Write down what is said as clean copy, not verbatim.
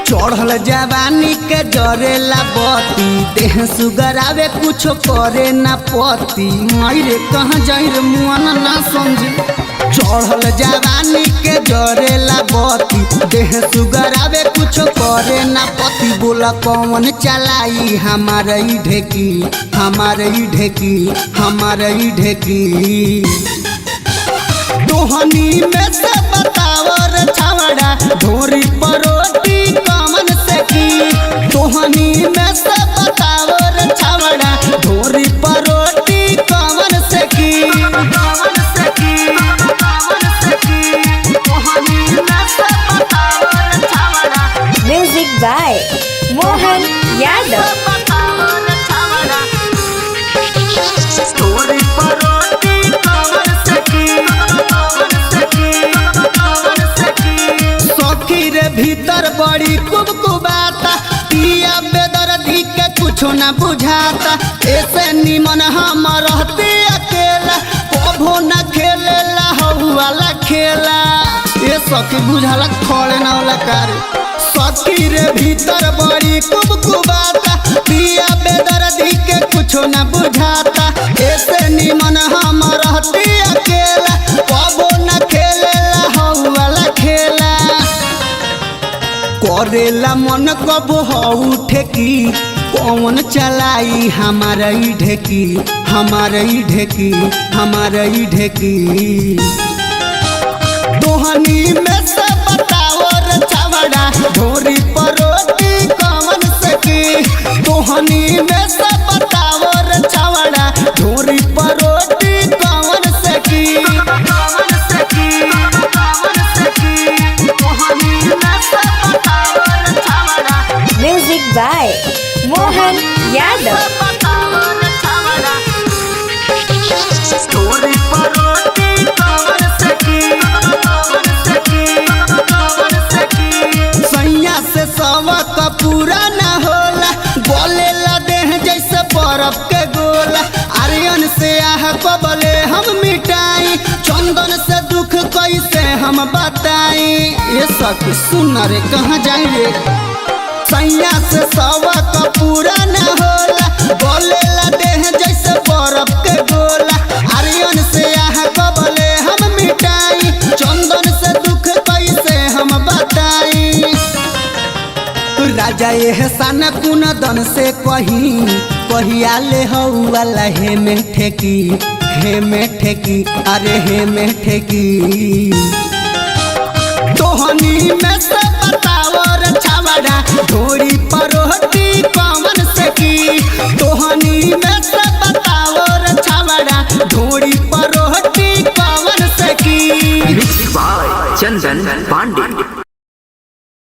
चढ़ल जवानी के जरेला बती देह सुगर आवे कुछ करे ना पति मायरे कहाँ जाई रे मुआना ना समझे। चढ़ल जवानी के जरेला बती देह सुगर आवे कुछ करे ना पति बोला कौन चलाई हमारे ढेकी हमारे ढेकी हमारे ढेकी। दोहनी में से बतावर छावड़ा ढोरी परोटी कमन से की। दोहनी में से बतावर छावड़ा ढोरी परोटी कमन से की। कमन से की कमन से की दोहनी में से बतावर छावड़ा। Music by Mohan Yadav. ढोरी परोटी कमन से की सखी रे भीतर बड़ी कुबकुबाता पिया बेदर्दी के कुछो न बुझाता। ऐसे निमन हम रहते अकेला कभो न खेलेला वाला खेला। ये सखी बुझाला खड़े न वाला करे। सखी रे भीतर बड़ी कुबकुबाता पिया बेदर्दी के कुछो न बुझाता। ऐसे निमन हम रहते अकेला कभो न खेलेला वाला खेला। करेला मन कब उठे की कौन चलाई हमारे ढेकी हमारे ढेकी हमारे ढेकी। दोहनी में से बतावर छावड़ा ढोरी परोटी कमन से की। दोहनी में से बतावर छावड़ा ढोरी परोटी कमन से की। कमन से की कमन से की दोहनी में से म्यूजिक बाय मोहन यादव। सैया से सबक पूरा न होला बोलेला देह जैसे बर्फ के गोला। आर्यन से आह कबले हम मिटाई चंदन से दुख कैसे हम बताई। ये सब सुन रे कहाँ जाई रे। सैया से सबक पूरा न होला बोलेला देह जैसे बर्फ के गोला। आर्यन से आह कबले हम मिटाई चंदन से दुख कैसे हम बताई। राजा एहसान कुनदन से कहिया ले वाला हे में ठेकी अरे हे में ठेकी। दोहनी में से